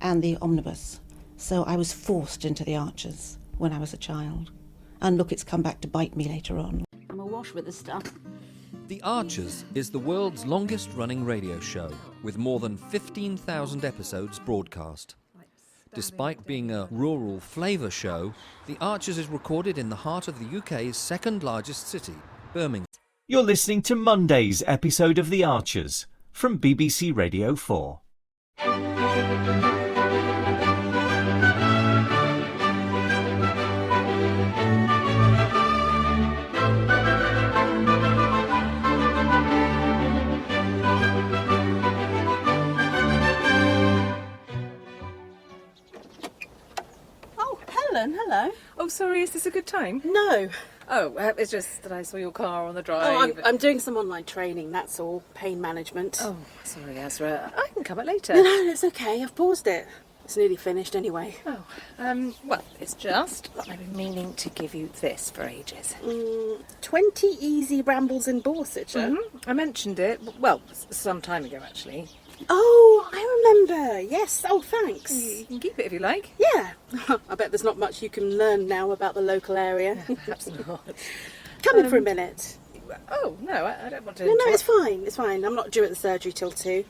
and the omnibus. So I was forced into the Archers when I was a child. And look, it's come back to bite me later on. I'm awash with this stuff. The Archers is the world's longest-running radio show, with more than 15,000 episodes broadcast. Despite being a rural flavour show, The Archers is recorded in the heart of the UK's second-largest city, Birmingham. You're listening to Monday's episode of The Archers from BBC Radio 4. Helen, hello. Oh, sorry, is this a good time? No. Oh, it's just that I saw your car on the drive. Oh, I'm doing some online training, that's all. Pain management. Oh, sorry, Azra. I can come back later. No, it's okay. I've paused it. It's nearly finished anyway. Oh, well, it's just that I've been meaning to give you this for ages. 20 easy rambles in Borsetshire. I mentioned it, well, some time ago, actually. Oh, I remember. Yes. Oh, thanks. You can keep it if you like. Yeah. I bet there's not much you can learn now about the local area. Perhaps not. Come in for a minute. Oh, no, I don't want to... No, it's fine. It's fine. I'm not due at the surgery till 2.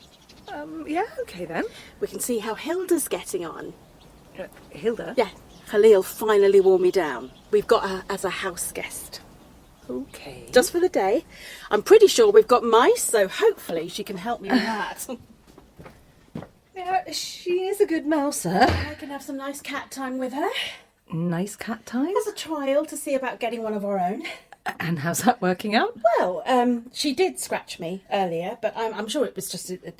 Yeah, okay then. We can see how Hilda's getting on. Hilda? Yeah. Khalil finally wore me down. We've got her as a house guest. Okay. Just for the day. I'm pretty sure we've got mice, so hopefully she can help me with that. Yeah, she is a good mouser. I can have some nice cat time with her. Nice cat time? As a trial to see about getting one of our own. And how's that working out? Well, she did scratch me earlier, but I'm sure it was just a...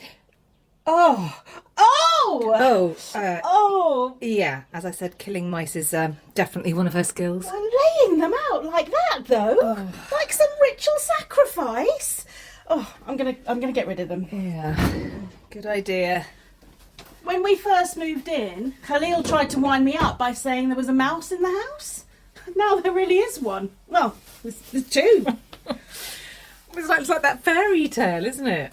Oh! Oh! Oh! Yeah, as I said, killing mice is definitely one of her skills. I'm laying them out like that, though. Like some ritual sacrifice. Oh, I'm gonna get rid of them. Yeah, good idea. When we first moved in, Khalil tried to wind me up by saying there was a mouse in the house. Now there really is one. Well, there's 2. It's like that fairy tale, isn't it?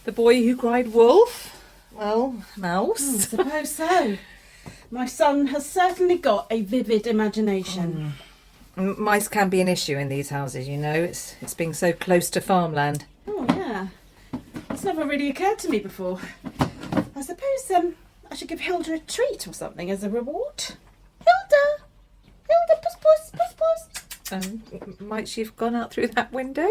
The boy who cried wolf. Well, mouse. I suppose so. My son has certainly got a vivid imagination. Mice can be an issue in these houses, you know. It's being so close to farmland. Oh, yeah. It's never really occurred to me before. I suppose I should give Hilda a treat or something as a reward. Hilda! Hilda, puss. Might she have gone out through that window?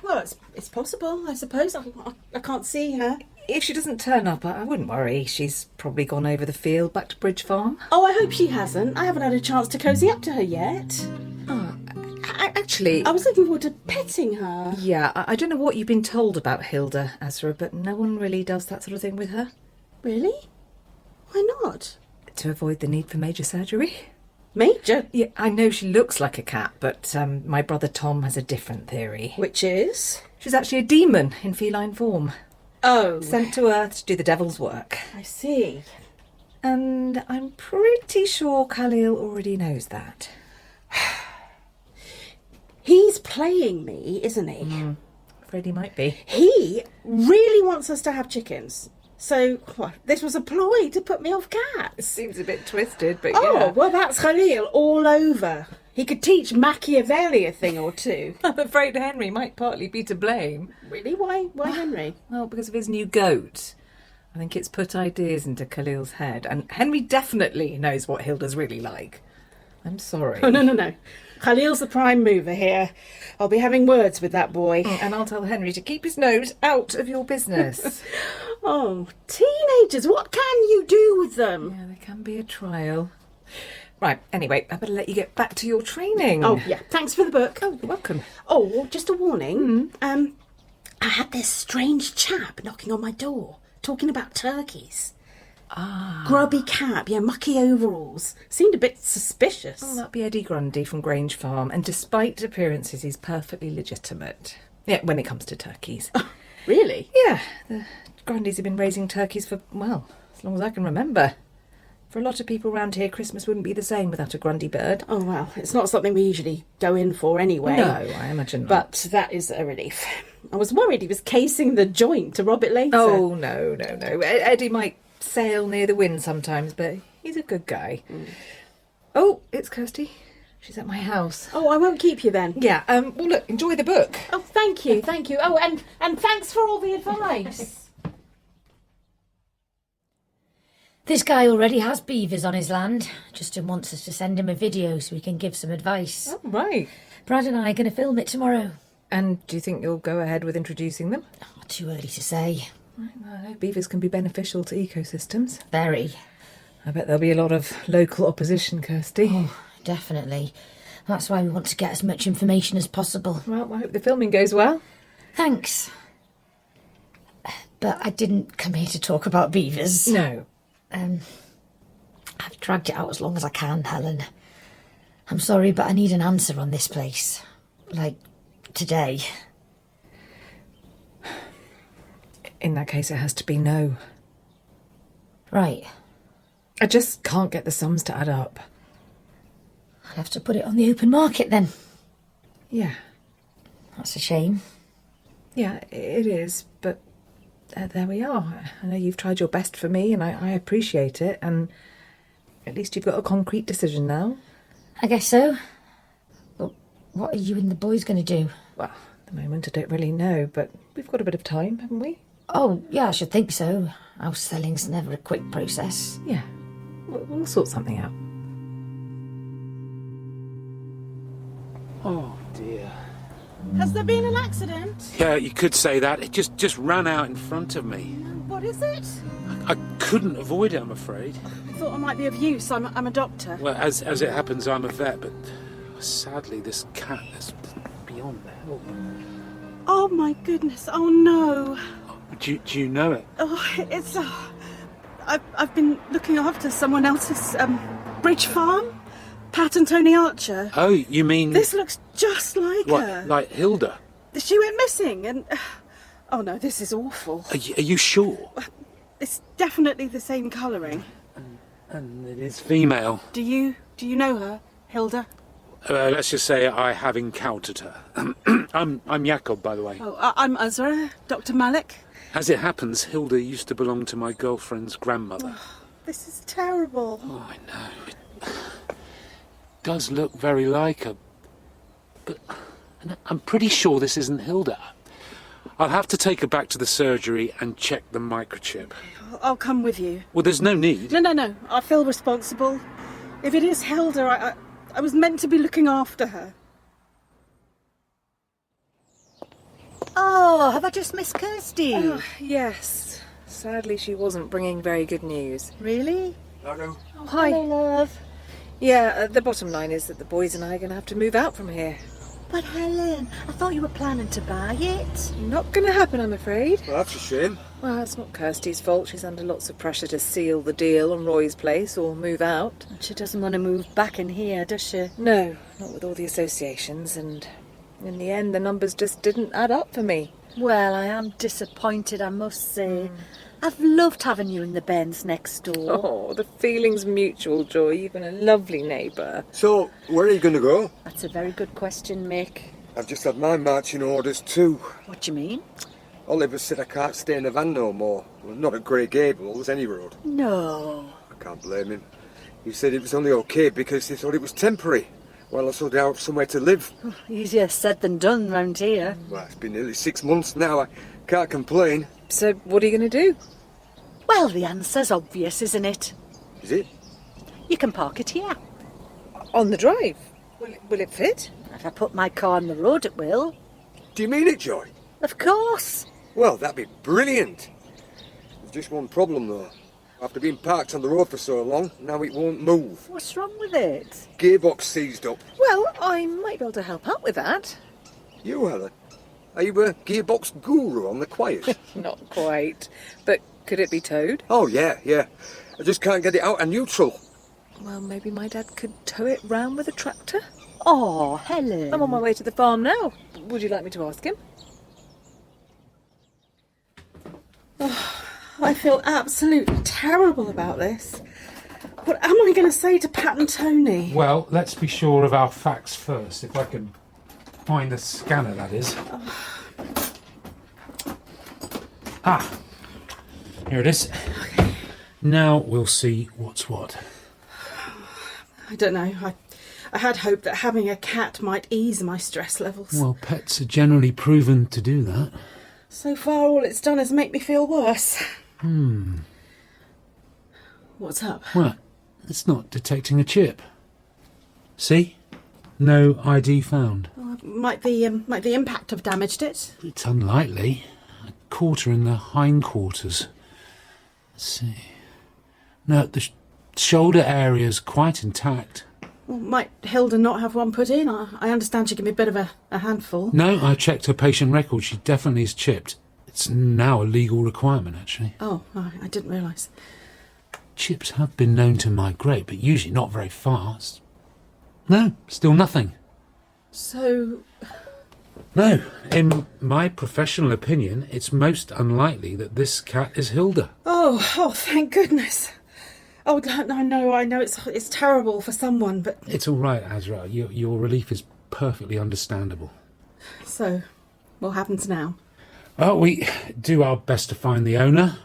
Well, it's possible, I suppose. I can't see her. If she doesn't turn up, I wouldn't worry. She's probably gone over the field back to Bridge Farm. Oh, I hope she hasn't. I haven't had a chance to cosy up to her yet. Oh, actually... I was looking forward to petting her. Yeah, I don't know what you've been told about Hilda, Azra, but no one really does that sort of thing with her. Really? Why not? To avoid the need for major surgery. Major? Yeah, I know she looks like a cat, but my brother Tom has a different theory. Which is? She's actually a demon in feline form. Oh. Sent to Earth to do the devil's work. I see. And I'm pretty sure Khalil already knows that. He's playing me, isn't he? Afraid he might be. He really wants us to have chickens. So, this was a ploy to put me off cats. Seems a bit twisted, but Oh, well, that's Khalil all over. He could teach Machiavelli a thing or two. I'm afraid Henry might partly be to blame. Really? Why Henry? Well, because of his new goat. I think it's put ideas into Khalil's head, and Henry definitely knows what Hilda's really like. I'm sorry. Oh, no. Khalil's the prime mover here. I'll be having words with that boy. And I'll tell Henry to keep his nose out of your business. Oh, teenagers, what can you do with them? Yeah, there can be a trial. Right, anyway, I better let you get back to your training. Oh, yeah, thanks for the book. Oh, you're welcome. Oh, just a warning. I had this strange chap knocking on my door, talking about turkeys. Grubby cap, mucky overalls. Seemed a bit suspicious. Oh, that'd be Eddie Grundy from Grange Farm, and despite appearances, he's perfectly legitimate. Yeah, when it comes to turkeys. Oh, really? Yeah, the Grundys have been raising turkeys for, well, as long as I can remember. For a lot of people around here, Christmas wouldn't be the same without a Grundy bird. Oh, well, it's not something we usually go in for anyway. No, I imagine not. But that is a relief. I was worried he was casing the joint to rob it later. Oh, no. Eddie might sail near the wind sometimes, but he's a good guy. Oh, it's Kirsty. She's at my house. Oh, I won't keep you then. Yeah, well, look, enjoy the book. Oh, thank you. Oh, and thanks for all the advice. This guy already has beavers on his land. Justin wants us to send him a video so we can give some advice. Oh, right. Brad and I are going to film it tomorrow. And do you think you'll go ahead with introducing them? Too early to say. I know beavers can be beneficial to ecosystems. Very. I bet there'll be a lot of local opposition, Kirsty. Oh, definitely. That's why we want to get as much information as possible. Well, I hope the filming goes well. Thanks. But I didn't come here to talk about beavers. No. I've dragged it out as long as I can, Helen. I'm sorry, but I need an answer on this place. Like, today. In that case, it has to be no. Right. I just can't get the sums to add up. I'll have to put it on the open market then. Yeah. That's a shame. Yeah, it is, but there we are. I know you've tried your best for me, and I appreciate it, and at least you've got a concrete decision now. I guess so. But what are you and the boys going to do? Well, at the moment I don't really know, but we've got a bit of time, haven't we? Oh, yeah, I should think so. House selling's never a quick process. Yeah, we'll sort something out. Oh dear. Has there been an accident? Yeah, you could say that. It just ran out in front of me. What is it? I couldn't avoid it, I'm afraid. I thought I might be of use. I'm a doctor. Well, as it happens, I'm a vet, but sadly this cat is beyond help. Oh my goodness. Oh no. Do you know it? Oh, it's. I've been looking after someone else's bridge farm. Pat and Tony Archer. Oh, you mean... This looks just like what, her. like Hilda? She went missing and... Oh no, this is awful. Are you sure? It's definitely the same colouring. And it is female. Do you know her, Hilda? Let's just say I have encountered her. I'm Jakob, by the way. Oh, I'm Azra, Dr. Malik. As it happens, Hilda used to belong to my girlfriend's grandmother. Oh, this is terrible. Oh, I know. It does look very like her. But I'm pretty sure this isn't Hilda. I'll have to take her back to the surgery and check the microchip. I'll come with you. Well, there's no need. No. I feel responsible. If it is Hilda, I was meant to be looking after her. Oh, have I just missed Kirsty? Oh, yes. Sadly, she wasn't bringing very good news. Really? Hello. Oh, hi. Hello, love. Yeah, the bottom line is that the boys and I are going to have to move out from here. But Helen, I thought you were planning to buy it. Not going to happen, I'm afraid. Well, that's a shame. Well, it's not Kirsty's fault. She's under lots of pressure to seal the deal on Roy's place or move out. She doesn't want to move back in here, does she? No, not with all the associations, and in the end the numbers just didn't add up for me. Well, I am disappointed, I must say. I've loved having you in the Bens next door. Oh, the feeling's mutual, Joy. You've been a lovely neighbour. So, where are you going to go? That's a very good question, Mick. I've just had my marching orders too. What do you mean? Oliver said I can't stay in a van no more. Well, not at Grey Gables, any road. No. I can't blame him. He said it was only okay because he thought it was temporary, while I sorted out somewhere to live. Oh, easier said than done round here. Well, it's been nearly 6 months now. I can't complain. So, what are you going to do? Well, the answer's obvious, isn't it? Is it? You can park it here. On the drive? Will it fit? If I put my car on the road, it will. Do you mean it, Joy? Of course. Well, that'd be brilliant. There's just one problem, though. After being parked on the road for so long, now it won't move. What's wrong with it? Gearbox seized up. Well, I might be able to help out with that. You, Helen? Are you a gearbox guru on the quiet? Not quite. But could it be towed? Oh, yeah. I just can't get it out of neutral. Well, maybe my dad could tow it round with a tractor? Oh, Helen. I'm on my way to the farm now. Would you like me to ask him? Oh, I feel absolutely terrible about this. What am I going to say to Pat and Tony? Well, let's be sure of our facts first. If I can find the scanner, that is. Ah, here it is. Now we'll see what's what. I don't know. I had hoped that having a cat might ease my stress levels. Well, pets are generally proven to do that. So far, all it's done is make me feel worse. What's up? Well, it's not detecting a chip. See? No ID found. Well, might the impact have damaged it? It's unlikely. A quarter in the hindquarters. Let's see. No, the shoulder area's quite intact. Well, might Hilda not have one put in? I understand she can be a bit of a handful. No, I checked her patient record. She definitely is chipped. It's now a legal requirement, actually. Oh, I didn't realise. Chips have been known to migrate, but usually not very fast. No, still nothing. So... No, in my professional opinion, it's most unlikely that this cat is Hilda. Oh, thank goodness. Oh, I know it's terrible for someone, but... It's all right, Azra. Your relief is perfectly understandable. So, what happens now? Well, we do our best to find the owner.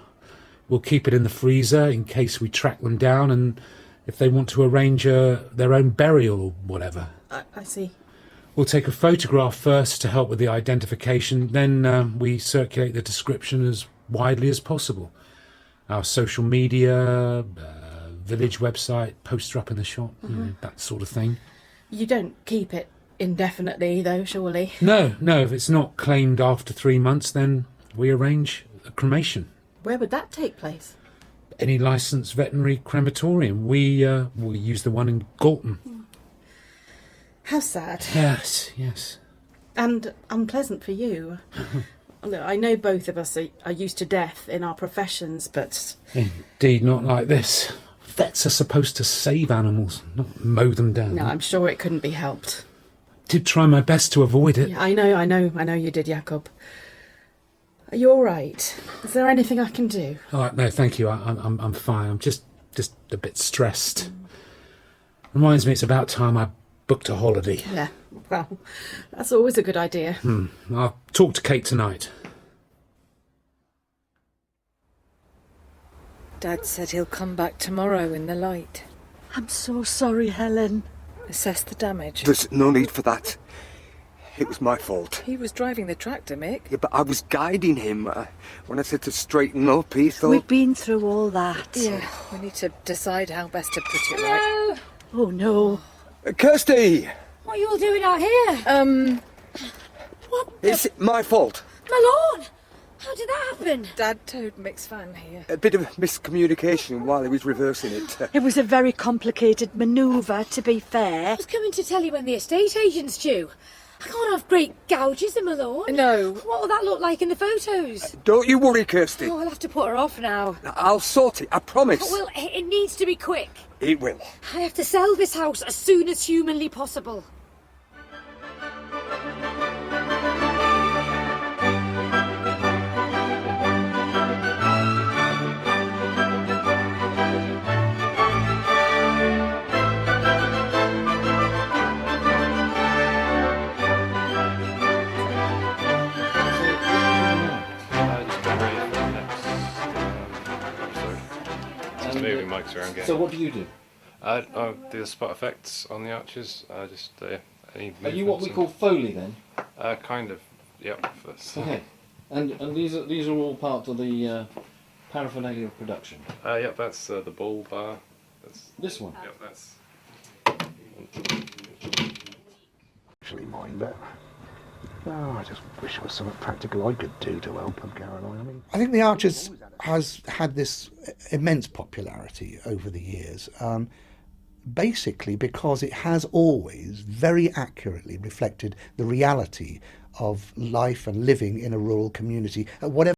We'll keep it in the freezer in case we track them down and if they want to arrange their own burial or whatever. I see. We'll take a photograph first to help with the identification, then we circulate the description as widely as possible. Our social media, village website, poster up in the shop, that sort of thing. You don't keep it indefinitely, though, surely? No, if it's not claimed after 3 months, then we arrange a cremation. Where would that take place? Any licensed veterinary crematorium. We will use the one in Galton. How sad. Yes. And unpleasant for you. Look, I know both of us are used to death in our professions, but... Indeed, not like this. Vets are supposed to save animals, not mow them down. No, I'm sure it couldn't be helped. Did try my best to avoid it. Yeah, I know you did, Jakob. Are you all right? Is there anything I can do? Oh, no, thank you. I'm fine. I'm just a bit stressed. Reminds me it's about time I booked a holiday. Yeah, well, that's always a good idea. I'll talk to Kate tonight. Dad said he'll come back tomorrow in the light. I'm so sorry, Helen. Assess the damage. There's no need for that. It was my fault. He was driving the tractor, Mick. Yeah, but I was guiding him. When I said to straighten up, he thought... We've been through all that. Yeah, we need to decide how best to put it right. Oh, no. Kirsty! What are you all doing out here? What? It's my fault. Malone! How did that happen? Dad towed Mick's van here. A bit of miscommunication while he was reversing it. It was a very complicated manoeuvre, to be fair. I was coming to tell you when the estate agent's due. I can't have great gouges in Malone. No. What will that look like in the photos? Don't you worry, Kirsty. Oh, I'll have to put her off now. I'll sort it, I promise. Oh, well, it needs to be quick. It will. I have to sell this house as soon as humanly possible. Moving mics around again. So what do you do? I do the spot effects on the arches. Just any. Are you what we call Foley then? Kind of. Yep. Okay. And these are all part of the paraphernalia of production. Yep. That's the ball bar. That's this one. Yep. That's. Actually, mine, but I just wish there was something practical I could do to help them, Caroline. I think the Archers has had this immense popularity over the years, basically because it has always very accurately reflected the reality of life and living in a rural community, whatever